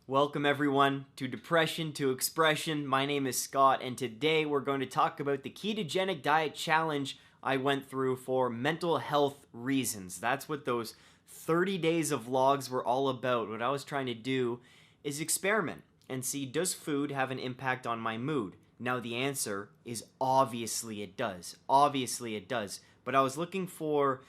Welcome everyone to Depression to Expression. My name is Scott and today we're going to talk about the ketogenic diet challenge I went through for mental health reasons. That's what those 30 days of vlogs were all about. What I was trying to do is experiment and see, does food have an impact on my mood? Now the answer is obviously it does. Obviously it does. But I was looking for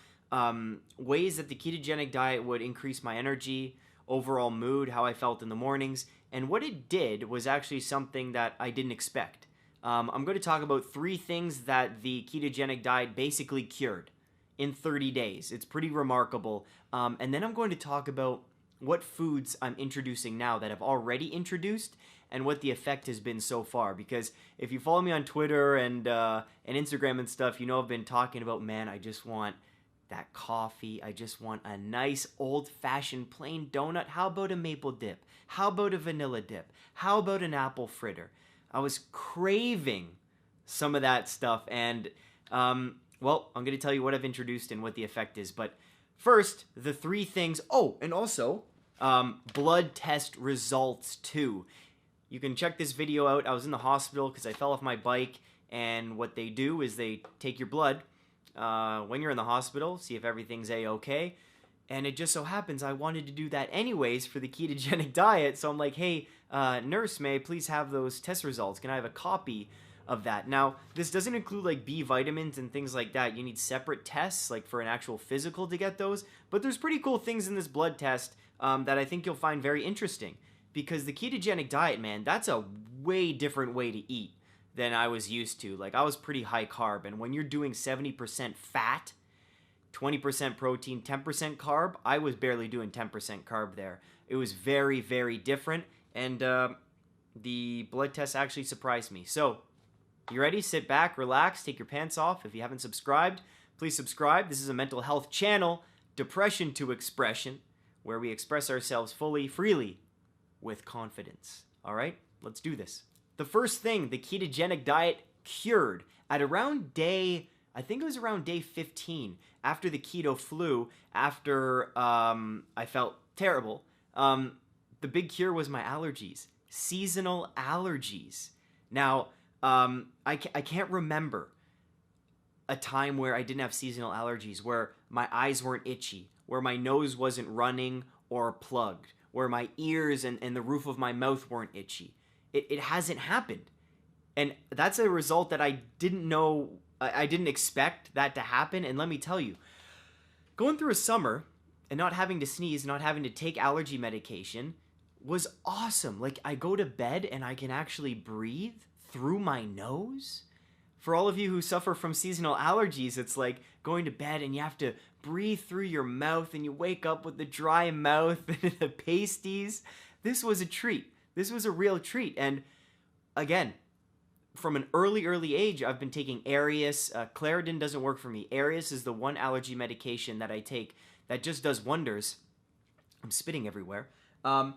ways that the ketogenic diet would increase my energy, overall mood, how I felt in the mornings, and what it did was actually something that I didn't expect. I'm going to talk about 3 things that the ketogenic diet basically cured in 30 days. It's pretty remarkable. And then I'm going to talk about what foods I'm introducing now that I've already introduced and what the effect has been so far. Because if you follow me on Twitter and Instagram and stuff, you know I've been talking about, man, I just want that coffee. I just want a nice old-fashioned plain donut. How about a maple dip? How about a vanilla dip? How about an apple fritter? I was craving some of that stuff, and well, I'm going to tell you what I've introduced and what the effect is. But first, the 3 things. Oh, and also blood test results too. You can check this video out. I was in the hospital because I fell off my bike, and what they do is they take your blood when you're in the hospital, see if everything's a-okay. And it just so happens I wanted to do that anyways for the ketogenic diet. So I'm like, hey, nurse, may I please have those test results? Can I have a copy of that? Now, this doesn't include like B vitamins and things like that. You need separate tests like for an actual physical to get those. But there's pretty cool things in this blood test that I think you'll find very interesting. Because the ketogenic diet, man, that's a way different way to eat than I was used to. Like, I was pretty high carb, and when you're doing 70% fat, 20% protein, 10% carb, I was barely doing 10% carb there. It was very, very different, and the blood test actually surprised me. So, you ready? Sit back, relax, take your pants off. If you haven't subscribed, please subscribe. This is a mental health channel, Depression to Expression, where we express ourselves fully, freely, with confidence. All right? Let's do this. The first thing the ketogenic diet cured at around day, I think it was around day 15, after the keto flu, after I felt terrible, the big cure was my allergies. Seasonal allergies. Now, I can't remember a time where I didn't have seasonal allergies, where my eyes weren't itchy, where my nose wasn't running or plugged, where my ears and the roof of my mouth weren't itchy. It hasn't happened. And that's a result that I didn't know, I didn't expect that to happen. And let me tell you, going through a summer and not having to sneeze, not having to take allergy medication was awesome. Like, I go to bed and I can actually breathe through my nose. For all of you who suffer from seasonal allergies, it's like going to bed and you have to breathe through your mouth and you wake up with the dry mouth and the pasties. This was a treat. This was a real treat. And again, from an early age, I've been taking Arius. Claritin doesn't work for me. Arius is the one allergy medication that I take that just does wonders. I'm spitting everywhere. And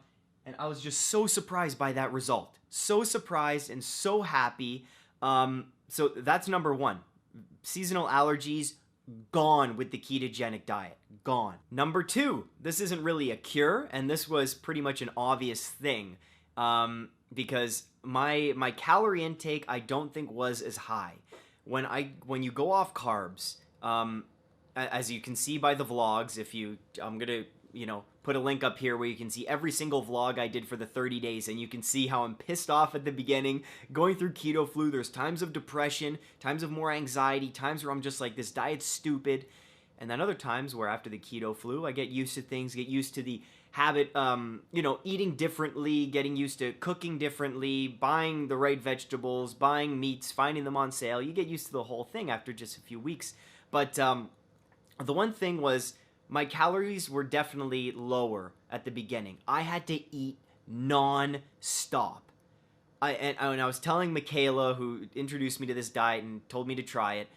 I was just so surprised by that result. So surprised and so happy. So that's number 1. Seasonal allergies, gone with the ketogenic diet. Gone. Number 2, this isn't really a cure, and this was pretty much an obvious thing. Because my calorie intake I don't think was as high. When you go off carbs, as you can see by the vlogs, I'm gonna put a link up here where you can see every single vlog I did for the 30 days, and you can see how I'm pissed off at the beginning, going through keto flu. There's times of depression, times of more anxiety, times where I'm just like, this diet's stupid, and then other times where after the keto flu, I get used to things, get used to the habit, eating differently, getting used to cooking differently, buying the right vegetables, buying meats, finding them on sale. You get used to the whole thing after just a few weeks. But the one thing was, my calories were definitely lower at the beginning. I had to eat non-stop. And I was telling Michaela, who introduced me to this diet and told me to try it,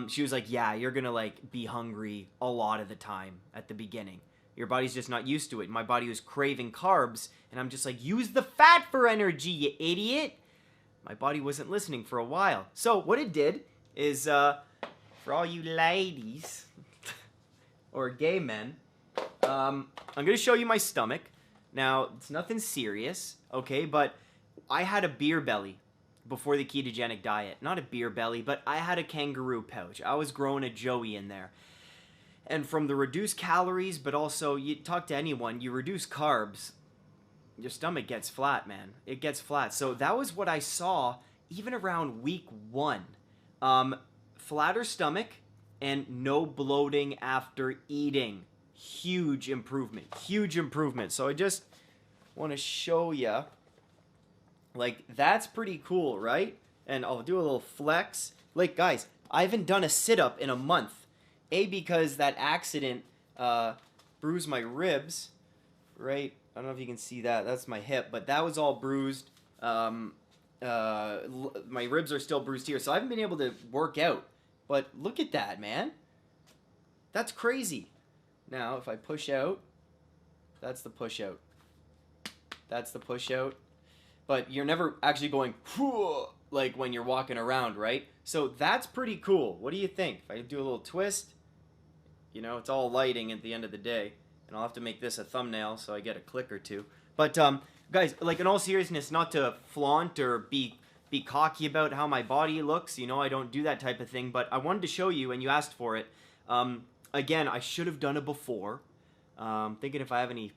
she was like, yeah, you're gonna like be hungry a lot of the time at the beginning. Your body's just not used to it. My body was craving carbs, and I'm just like, use the fat for energy, you idiot! My body wasn't listening for a while. So what it did is, for all you ladies, or gay men, I'm going to show you my stomach. Now, it's nothing serious, okay, but I had a beer belly before the ketogenic diet. Not a beer belly, but I had a kangaroo pouch. I was growing a joey in there. And from the reduced calories, but also you talk to anyone, you reduce carbs, your stomach gets flat, man. It gets flat. So that was what I saw even around week 1. Flatter stomach and no bloating after eating. Huge improvement. Huge improvement. So I just want to show you. Like, that's pretty cool, right? And I'll do a little flex. Like, guys, I haven't done a sit-up in a month. Because that accident bruised my ribs, right? I don't know if you can see that. That's my hip, but that was all bruised. My ribs are still bruised here, so I haven't been able to work out. But look at that, man. That's crazy. Now, if I push out, that's the push out. That's the push out. But you're never actually going, like when you're walking around, right? So that's pretty cool. What do you think? If I do a little twist, you know, it's all lighting at the end of the day. And I'll have to make this a thumbnail so I get a click or two. But, guys, like in all seriousness, not to flaunt or be cocky about how my body looks. You know, I don't do that type of thing. But I wanted to show you, and you asked for it. Again, I should have done it before. Thinking if I have any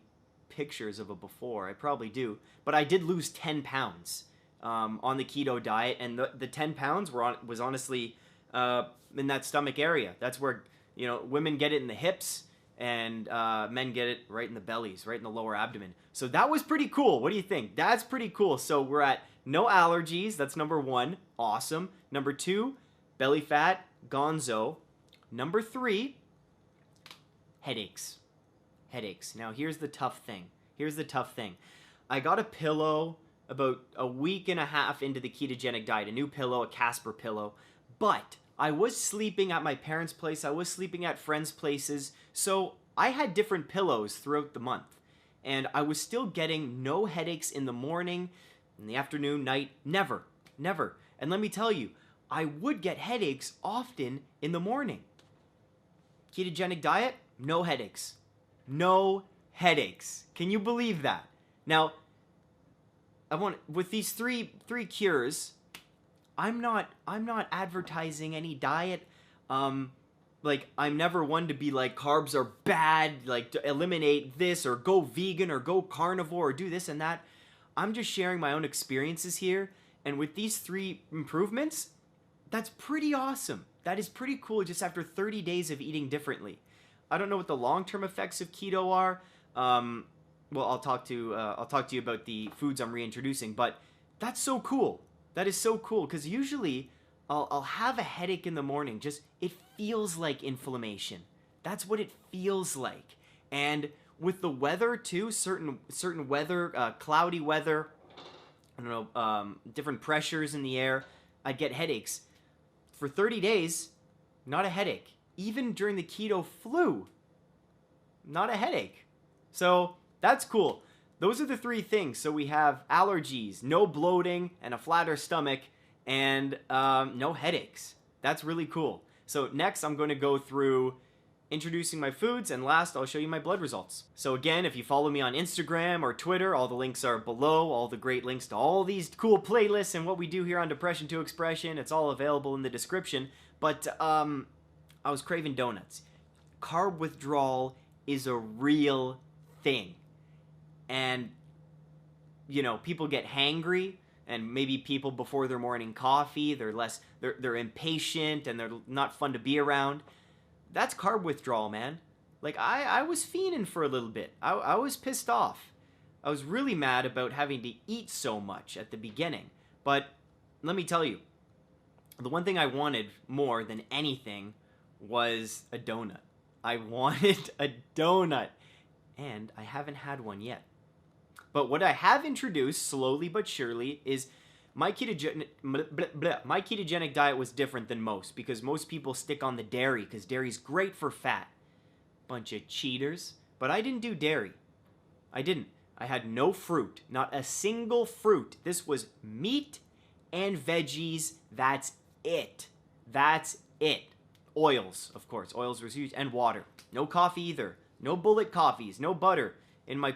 pictures of a before. I probably do. But I did lose 10 pounds on the keto diet. And the 10 pounds was honestly in that stomach area. That's where, you know, women get it in the hips. And men get it right in the bellies, right in the lower abdomen. So that was pretty cool. What do you think? That's pretty cool. So we're at no allergies. That's number 1. Awesome. Number 2, belly fat, gonzo. Number 3, headaches. Headaches. Now, here's the tough thing. Here's the tough thing. I got a pillow about a week and a half into the ketogenic diet. A new pillow, a Casper pillow. But I was sleeping at my parents' place. I was sleeping at friends' places. So I had different pillows throughout the month. And I was still getting no headaches in the morning, in the afternoon, night. Never. Never. And let me tell you, I would get headaches often in the morning. Ketogenic diet, no headaches. No headaches. Can you believe that? Now, with these three cures, I'm not advertising any diet. Like, I'm never one to be like, carbs are bad, like, to eliminate this, or go vegan, or go carnivore, or do this and that. I'm just sharing my own experiences here, and with these 3 improvements, that's pretty awesome. That is pretty cool just after 30 days of eating differently. I don't know what the long-term effects of keto are. Well, I'll talk to you about the foods I'm reintroducing, but that's so cool. That is so cool, because usually I'll have a headache in the morning. Just, it feels like inflammation. That's what it feels like. And with the weather too, certain weather, cloudy weather, I don't know, different pressures in the air, I'd get headaches. For 30 days, not a headache. Even during the keto flu, not a headache. So that's cool. Those are the 3 things. So we have allergies, no bloating, and a flatter stomach, and no headaches. That's really cool. So next, I'm going to go through introducing my foods, and last, I'll show you my blood results. So again, if you follow me on Instagram or Twitter, all the links are below, all the great links to all these cool playlists and what we do here on Depression to Expression. It's all available in the description. But I was craving donuts. Carb withdrawal is a real thing. And, you know, people get hangry, and maybe people before their morning coffee, they're impatient, and they're not fun to be around. That's carb withdrawal, man. Like, I was fiending for a little bit. I was pissed off. I was really mad about having to eat so much at the beginning. But let me tell you, the one thing I wanted more than anything was a donut. I wanted a donut, and I haven't had one yet. But what I have introduced, slowly but surely, is my ketogenic diet was different than most, because most people stick on the dairy, because dairy's great for fat. Bunch of cheaters. But I didn't do dairy. I didn't. I had no fruit. Not a single fruit. This was meat and veggies. That's it. That's it. Oils, of course. Oils were huge. And water. No coffee either. No bullet coffees. No butter in my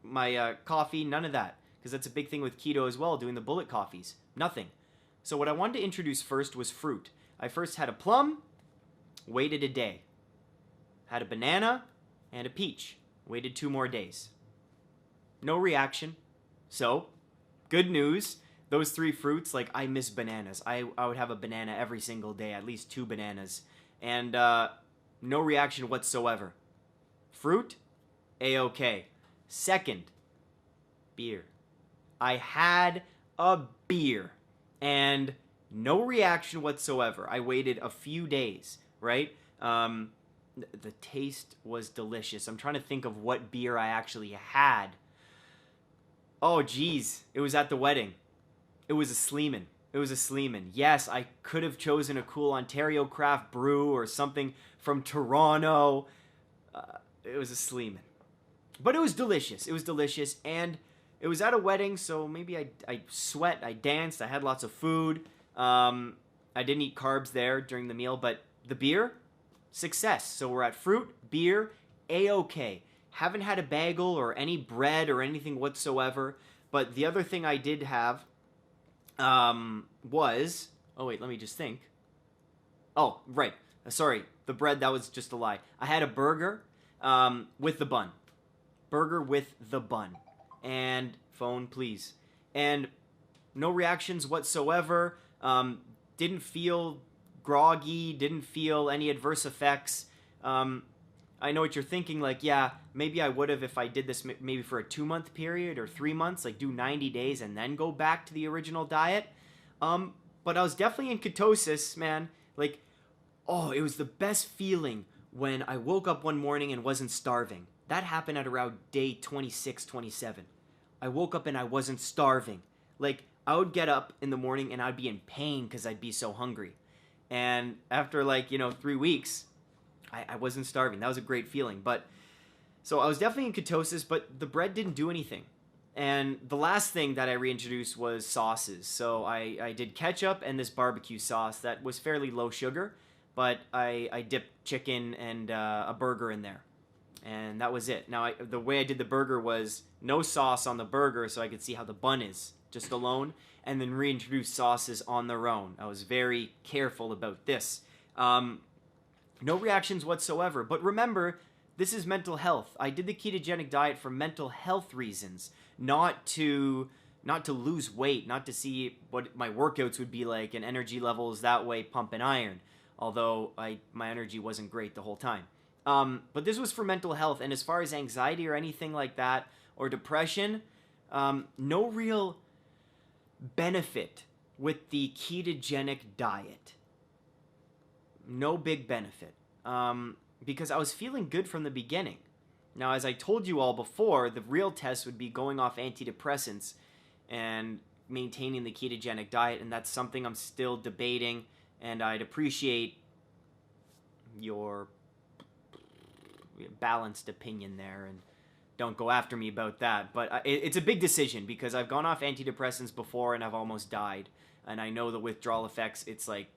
my coffee, none of that. Because that's a big thing with keto as well, doing the bullet coffees. Nothing. So what I wanted to introduce first was fruit. I first had a plum, waited a day. Had a banana and a peach. Waited 2 more days. No reaction. So, good news. Those 3 fruits, like, I miss bananas. I would have a banana every single day, at least 2 bananas. And no reaction whatsoever. Fruit, A-okay. Second, beer. I had a beer and no reaction whatsoever. I waited a few days, right? The taste was delicious. I'm trying to think of what beer I actually had. Oh, geez. It was at the wedding. It was a Sleeman. It was a Sleeman. Yes, I could have chosen a cool Ontario craft brew or something from Toronto. It was a Sleeman. But it was delicious. It was delicious. And it was at a wedding, so maybe I sweat, I danced, I had lots of food. I didn't eat carbs there during the meal, but the beer, success. So we're at fruit, beer, A-okay. Haven't had a bagel or any bread or anything whatsoever. But the other thing I did have was... Oh, wait, let me just think. Oh, right. Sorry, the bread, that was just a lie. I had a burger with the bun. Burger with the bun. And phone, please. And no reactions whatsoever. Didn't feel groggy. Didn't feel any adverse effects. I know what you're thinking, like, yeah, maybe I would have if I did this maybe for a 2-month period or 3 months, like do 90 days and then go back to the original diet. But I was definitely in ketosis, man. Like, oh, it was the best feeling when I woke up one morning and wasn't starving. That happened at around day 26, 27. I woke up and I wasn't starving. Like, I would get up in the morning and I'd be in pain because I'd be so hungry. And after 3 weeks, I wasn't starving. That was a great feeling. But so I was definitely in ketosis, but the bread didn't do anything. And the last thing that I reintroduced was sauces. So I did ketchup and this barbecue sauce that was fairly low sugar, but I dipped chicken and a burger in there. And that was it. Now, the way I did the burger was no sauce on the burger so I could see how the bun is, just alone, and then reintroduce sauces on their own. I was very careful about this. No reactions whatsoever. But remember, this is mental health. I did the ketogenic diet for mental health reasons, not to lose weight, not to see what my workouts would be like and energy levels that way pumping iron, although my energy wasn't great the whole time. But this was for mental health, and as far as anxiety or anything like that, or depression, no real benefit with the ketogenic diet. No big benefit. Because I was feeling good from the beginning. Now, as I told you all before, the real test would be going off antidepressants and maintaining the ketogenic diet, and that's something I'm still debating, and I'd appreciate your balanced opinion there, and don't go after me about that. But it's a big decision because I've gone off antidepressants before and I've almost died, and I know the withdrawal effects. It's like,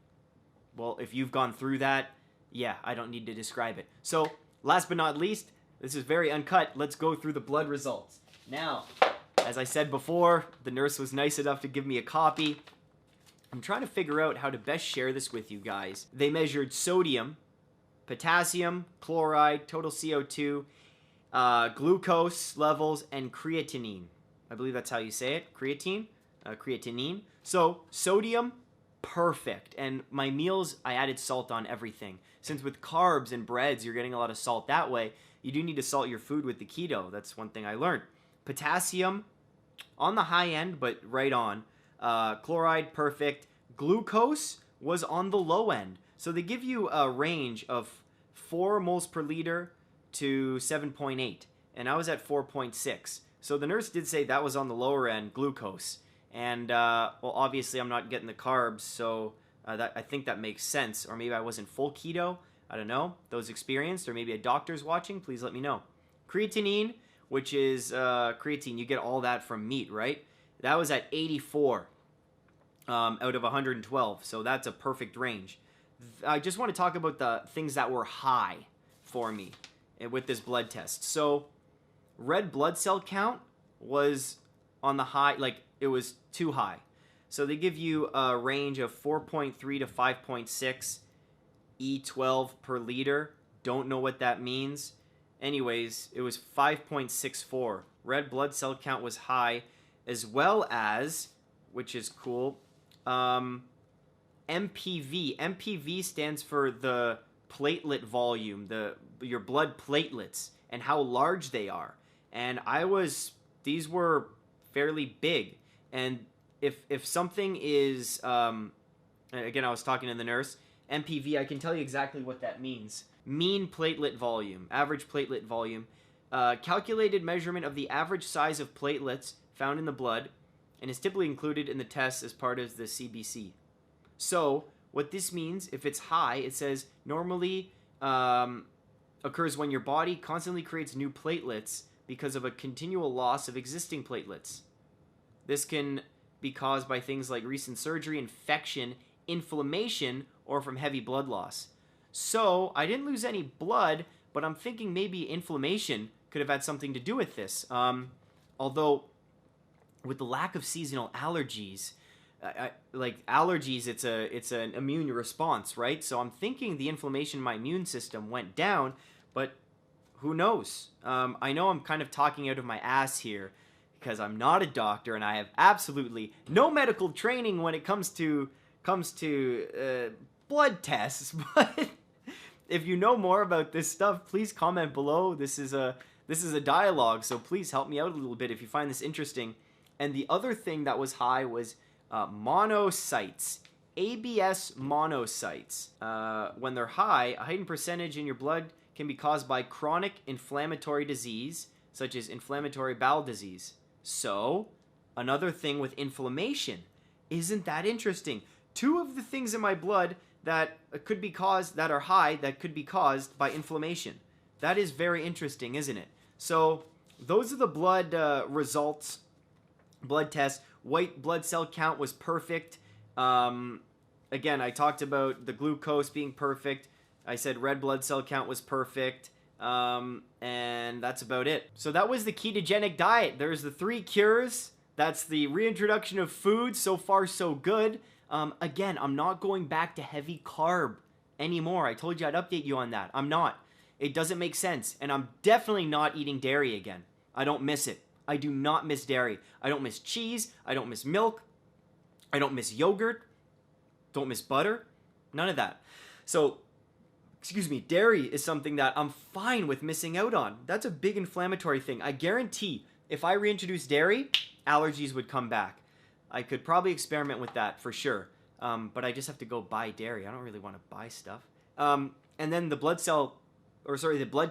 well, if you've gone through that, yeah, I don't need to describe it. So, last but not least, this is very uncut. Let's go through the blood results. Now, as I said before, the nurse was nice enough to give me a copy. I'm trying to figure out how to best share this with you guys. They measured sodium, potassium, chloride, total CO2, glucose levels, and creatinine. I believe that's how you say it. Creatinine. So, sodium, perfect. And my meals, I added salt on everything. Since with carbs and breads, you're getting a lot of salt that way, you do need to salt your food with the keto. That's one thing I learned. Potassium, on the high end, but right on. Chloride, perfect. Glucose was on the low end. So they give you a range of 4 moles per liter to 7.8. And I was at 4.6. So the nurse did say that was on the lower end, glucose. And, well, obviously I'm not getting the carbs, so I think that makes sense. Or maybe I wasn't full keto. I don't know. Those experienced, or maybe a doctor's watching, please let me know. Creatinine, which is creatine. You get all that from meat, right? That was at 84 out of 112, so that's a perfect range. I just want to talk about the things that were high for me with this blood test. So red blood cell count was on the high, like it was too high. So they give you a range of 4.3 to 5.6 E12 per liter. Don't know what that means. Anyways, it was 5.64. Red blood cell count was high, as well as, which is cool, MPV. MPV stands for the platelet volume, your blood platelets, and how large they are. And these were fairly big. And if something is, again, I was talking to the nurse, MPV, I can tell you exactly what that means. Mean platelet volume, average platelet volume, calculated measurement of the average size of platelets found in the blood, and is typically included in the test as part of the CBC. So, what this means, if it's high, it says normally occurs when your body constantly creates new platelets because of a continual loss of existing platelets. This can be caused by things like recent surgery, infection, inflammation, or from heavy blood loss. So, I didn't lose any blood, but I'm thinking maybe inflammation could have had something to do with this. Although, with the lack of seasonal allergies, like allergies, it's an immune response, right? So I'm thinking the inflammation in my immune system went down, but who knows? I know I'm kind of talking out of my ass here because I'm not a doctor and I have absolutely no medical training when it comes to blood tests. But if you know more about this stuff, please comment below. This is a dialogue, so please help me out a little bit if you find this interesting. And the other thing that was high was monocytes, ABS monocytes. When they're high, a heightened percentage in your blood can be caused by chronic inflammatory disease, such as inflammatory bowel disease. So, another thing with inflammation. Isn't that interesting? Two of the things in my blood that could be caused, that are high, that could be caused by inflammation. That is very interesting, isn't it? So, those are the blood results, blood tests. White blood cell count was perfect. Again, I talked about the glucose being perfect. I said red blood cell count was perfect. And that's about it. So that was the ketogenic diet. There's the 3 cures. That's the reintroduction of food. So far, so good. Again, I'm not going back to heavy carb anymore. I told you I'd update you on that. I'm not. It doesn't make sense. And I'm definitely not eating dairy again. I don't miss it. I do not miss dairy. I don't miss cheese. I don't miss milk. I don't miss yogurt. Don't miss butter. None of that. So, excuse me, dairy is something that I'm fine with missing out on. That's a big inflammatory thing. I guarantee if I reintroduce dairy, allergies would come back. I could probably experiment with that for sure. But I just have to go buy dairy. I don't really want to buy stuff. And then the blood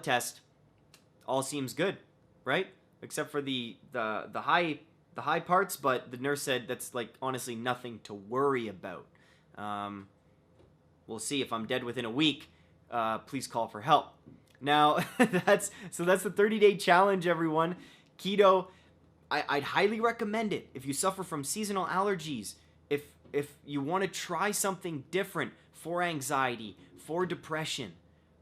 test all seems good, right? Except for the high parts, but the nurse said that's like honestly nothing to worry about. We'll see. If I'm dead within a week, please call for help. Now that's the 30-day challenge, everyone. Keto, I'd highly recommend it if you suffer from seasonal allergies. If you want to try something different for anxiety, for depression,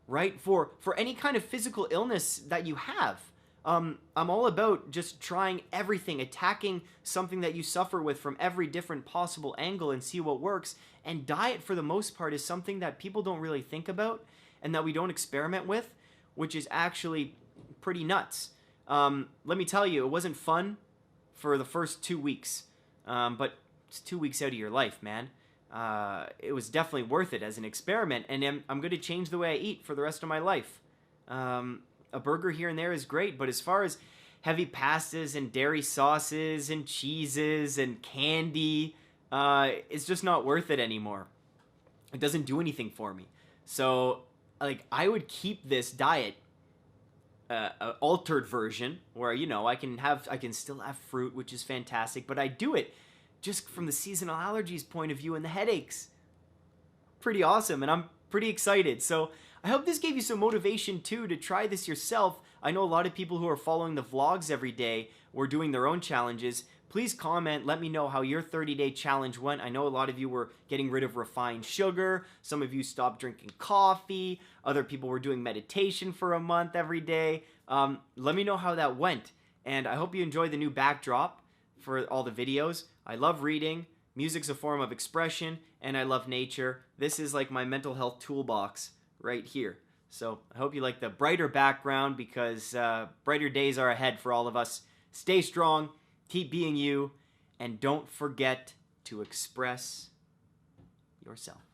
right? For any kind of physical illness that you have. I'm all about just trying everything, attacking something that you suffer with from every different possible angle and see what works. And diet, for the most part, is something that people don't really think about and that we don't experiment with, which is actually pretty nuts. Let me tell you, it wasn't fun for the first 2 weeks, but it's 2 weeks out of your life, man. It was definitely worth it as an experiment, and I'm going to change the way I eat for the rest of my life. A burger here and there is great, but as far as heavy pastas and dairy sauces and cheeses and candy, it's just not worth it anymore. It doesn't do anything for me. So, like, I would keep this diet, altered version, where, you know, I can still have fruit, which is fantastic, but I do it just from the seasonal allergies point of view and the headaches. Pretty awesome, and I'm pretty excited. So I hope this gave you some motivation too to try this yourself. I know a lot of people who are following the vlogs every day were doing their own challenges. Please comment, let me know how your 30-day challenge went. I know a lot of you were getting rid of refined sugar. Some of you stopped drinking coffee. Other people were doing meditation for a month every day. Let me know how that went. And I hope you enjoy the new backdrop for all the videos. I love reading. Music's a form of expression, and I love nature. This is like my mental health toolbox right here. So I hope you like the brighter background, because brighter days are ahead for all of us. Stay strong. Keep being you, and don't forget to express yourself.